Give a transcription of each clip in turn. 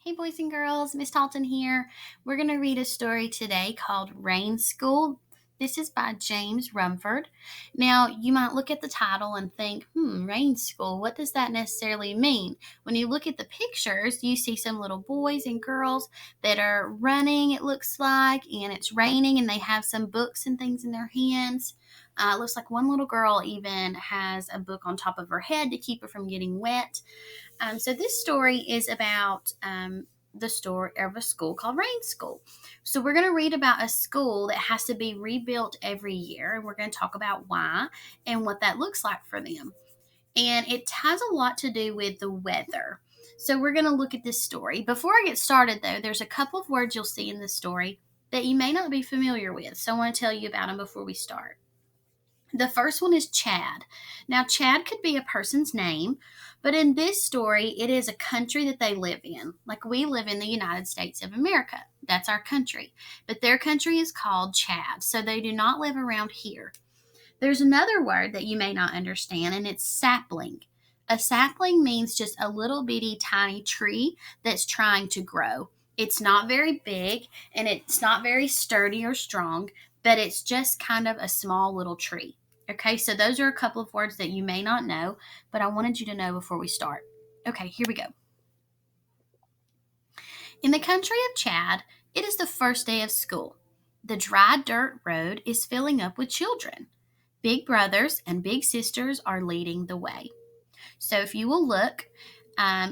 Hey, boys and girls, Miss Talton here. We're going to read a story today called Rain School. This is by James Rumford. Now, you might look at the title and think, Rain School, what does that necessarily mean? When you look at the pictures, you see some little boys and girls that are running, it looks like, and it's raining, and they have some books and things in their hands. It looks like one little girl even has a book on top of her head to keep her from getting wet. So this story is about the story of a school called Rain School. So we're going to read about a school that has to be rebuilt every year, and we're going to talk about why and what that looks like for them. And it has a lot to do with the weather. So we're going to look at this story. Before I get started, though, there's a couple of words you'll see in this story that you may not be familiar with. So I want to tell you about them before we start. The first one is Chad. Now, Chad could be a person's name, but in this story, it is a country that they live in. Like we live in the United States of America. That's our country. But their country is called Chad, so they do not live around here. There's another word that you may not understand, and it's sapling. A sapling means just a little bitty tiny tree that's trying to grow. It's not very big, and it's not very sturdy or strong, but it's just kind of a small little tree. Okay, so those are a couple of words that you may not know, but I wanted you to know before we start. Okay, here we go. In the country of Chad, it is the first day of school. The dry dirt road is filling up with children. Big brothers and big sisters are leading the way. So if you will look,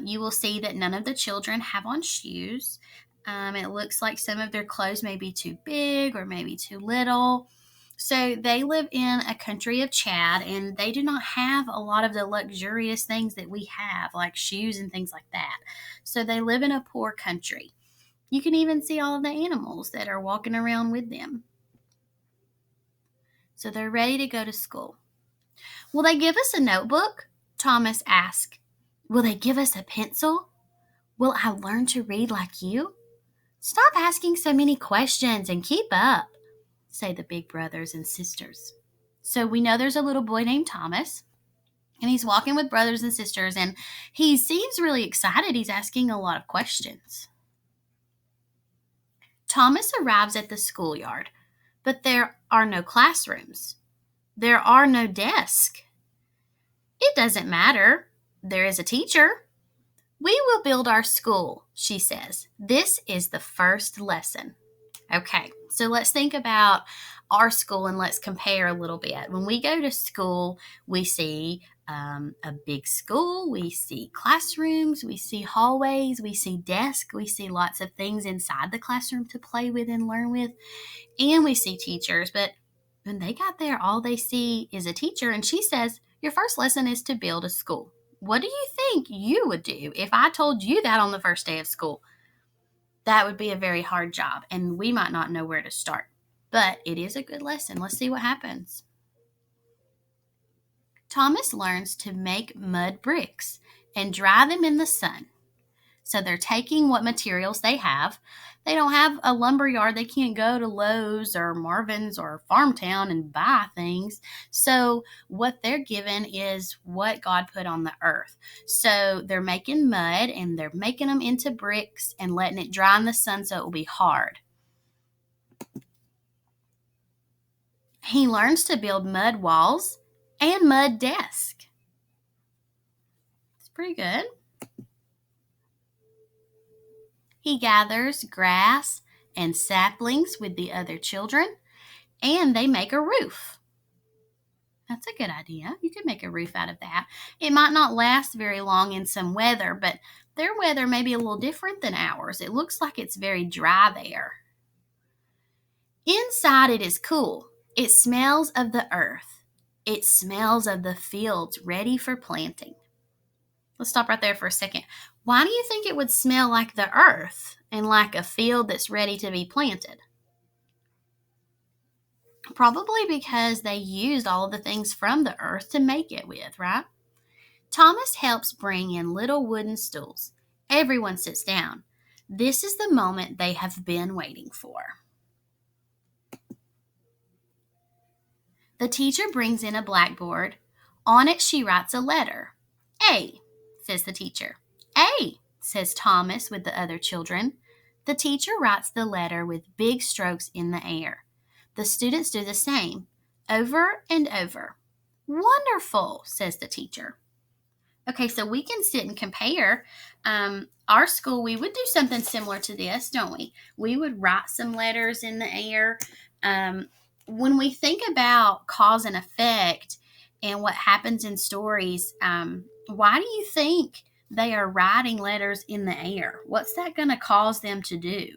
you will see that none of the children have on shoes. It looks like some of their clothes may be too big or maybe too little. So they live in a country of Chad, and they do not have a lot of the luxurious things that we have, like shoes and things like that. So they live in a poor country. You can even see all of the animals that are walking around with them. So they're ready to go to school. Will they give us a notebook? Thomas asked. Will they give us a pencil? Will I learn to read like you? Stop asking so many questions and keep up, say the big brothers and sisters. So we know there's a little boy named Thomas, and he's walking with brothers and sisters, and he seems really excited. He's asking a lot of questions. Thomas arrives at the schoolyard, but there are no classrooms. There are no desks. It doesn't matter. There is a teacher. We will build our school, she says. This is the first lesson. Okay, so let's think about our school and let's compare a little bit. When we go to school, we see a big school, we see classrooms, we see hallways, we see desks, we see lots of things inside the classroom to play with and learn with, and we see teachers. But when they got there, all they see is a teacher, and she says, your first lesson is to build a school. What do you think you would do if I told you that on the first day of school? That would be a very hard job, and we might not know where to start. But it is a good lesson. Let's see what happens. Thomas learns to make mud bricks and dry them in the sun. So they're taking what materials they have. They don't have a lumber yard. They can't go to Lowe's or Marvin's or Farmtown and buy things. So what they're given is what God put on the earth. So they're making mud and they're making them into bricks and letting it dry in the sun so it will be hard. He learns to build mud walls and mud desks. It's pretty good. He gathers grass and saplings with the other children, and they make a roof. That's a good idea. You could make a roof out of that. It might not last very long in some weather, but their weather may be a little different than ours. It looks like it's very dry there. Inside it is cool. It smells of the earth. It smells of the fields ready for planting. Let's stop right there for a second. Why do you think it would smell like the earth and like a field that's ready to be planted? Probably because they used all of the things from the earth to make it with, right? Thomas helps bring in little wooden stools. Everyone sits down. This is the moment they have been waiting for. The teacher brings in a blackboard. On it, she writes a letter. A, says the teacher. A, says Thomas with the other children. The teacher writes the letter with big strokes in the air. The students do the same, over and over. Wonderful, says the teacher. Okay, so we can sit and compare. Our school, we would do something similar to this, don't we? We would write some letters in the air. When we think about cause and effect and what happens in stories, why do you think they are writing letters in the air? What's that going to cause them to do?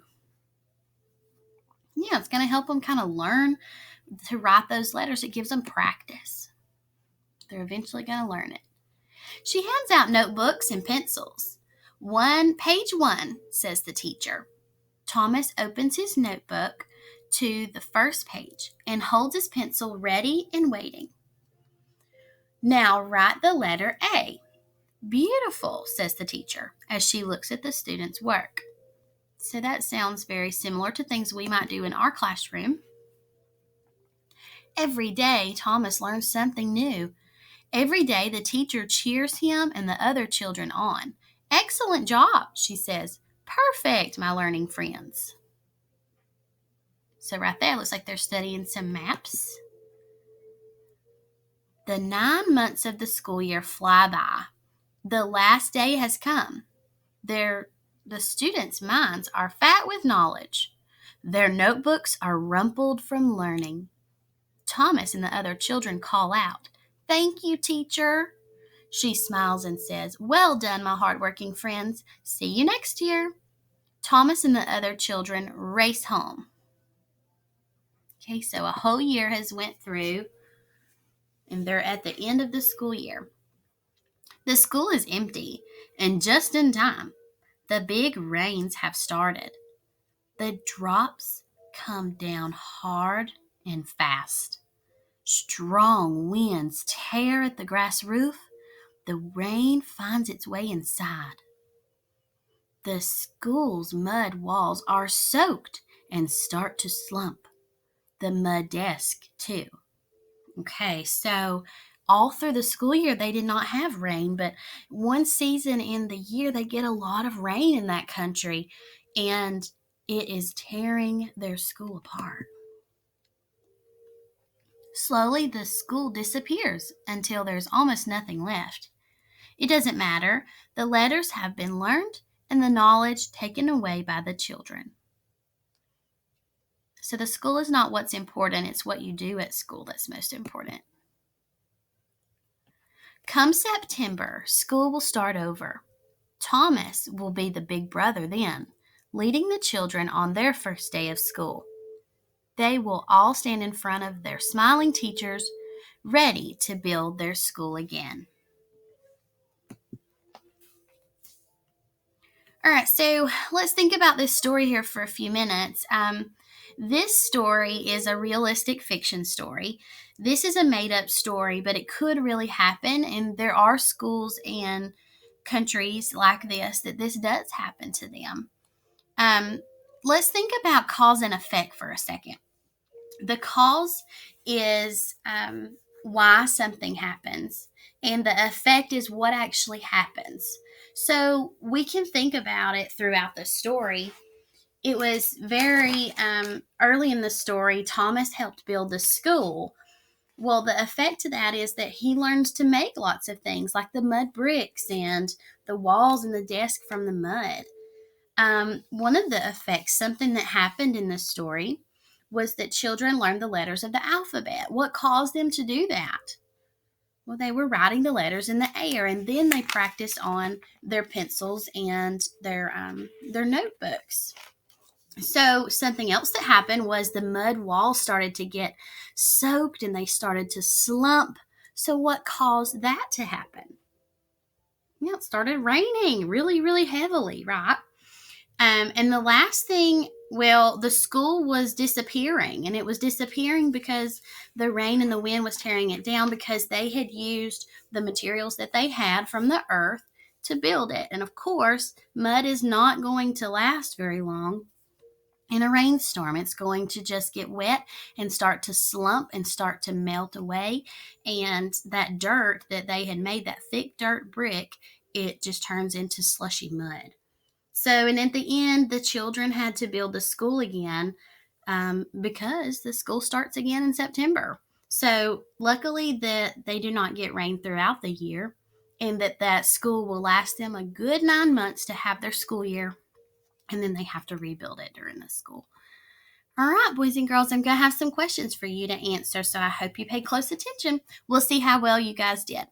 Yeah, it's going to help them kind of learn to write those letters. It gives them practice. They're eventually going to learn it. She hands out notebooks and pencils. Page 1, says the teacher. Thomas opens his notebook to the first page and holds his pencil ready and waiting. Now write the letter A. Beautiful, says the teacher as she looks at the student's work. So that sounds very similar to things we might do in our classroom. Every day, Thomas learns something new. Every day, the teacher cheers him and the other children on. Excellent job, she says. Perfect, my learning friends. So right there, it looks like they're studying some maps. The 9 months of the school year fly by. The last day has come. The students' minds are fat with knowledge. Their notebooks are rumpled from learning. Thomas and the other children call out, "Thank you, teacher." She smiles and says, "Well done, my hardworking friends. See you next year." Thomas and the other children race home. Okay, so a whole year has went through, and they're at the end of the school year. The school is empty, and just in time, the big rains have started. The drops come down hard and fast. Strong winds tear at the grass roof. The rain finds its way inside. The school's mud walls are soaked and start to slump. The mud desk, too. Okay, so all through the school year, they did not have rain, but one season in the year, they get a lot of rain in that country, and it is tearing their school apart. Slowly, the school disappears until there's almost nothing left. It doesn't matter. The letters have been learned and the knowledge taken away by the children. So the school is not what's important, it's what you do at school that's most important. Come September, school will start over. Thomas will be the big brother then, leading the children on their first day of school. They will all stand in front of their smiling teachers, ready to build their school again. All right, so let's think about this story here for a few minutes. This story is a realistic fiction story. This is a made-up story, but it could really happen, and there are schools and countries like this that this does happen to them. Let's think about cause and effect for a second. The cause is why something happens, and the effect is what actually happens. So we can think about it throughout the story. It was very early in the story, Thomas helped build the school. Well, the effect to that is that he learns to make lots of things like the mud bricks and the walls and the desk from the mud. One of the effects, something that happened in the story, was that children learned the letters of the alphabet. What caused them to do that? Well, they were writing the letters in the air, and then they practiced on their pencils and their notebooks. So something else that happened was the mud walls started to get soaked and they started to slump. So what caused that to happen? Yeah, it started raining really, really heavily, right? And the last thing, well, the school was disappearing, and it was disappearing because the rain and the wind was tearing it down because they had used the materials that they had from the earth to build it. And of course, mud is not going to last very long in a rainstorm. It's going to just get wet and start to slump and start to melt away. And that dirt that they had made, that thick dirt brick, it just turns into slushy mud. So, and at the end, the children had to build the school again because the school starts again in September. So, luckily that they do not get rain throughout the year, and that school will last them a good 9 months to have their school year, and then they have to rebuild it during the school. All right, boys and girls, I'm going to have some questions for you to answer, so I hope you pay close attention. We'll see how well you guys did.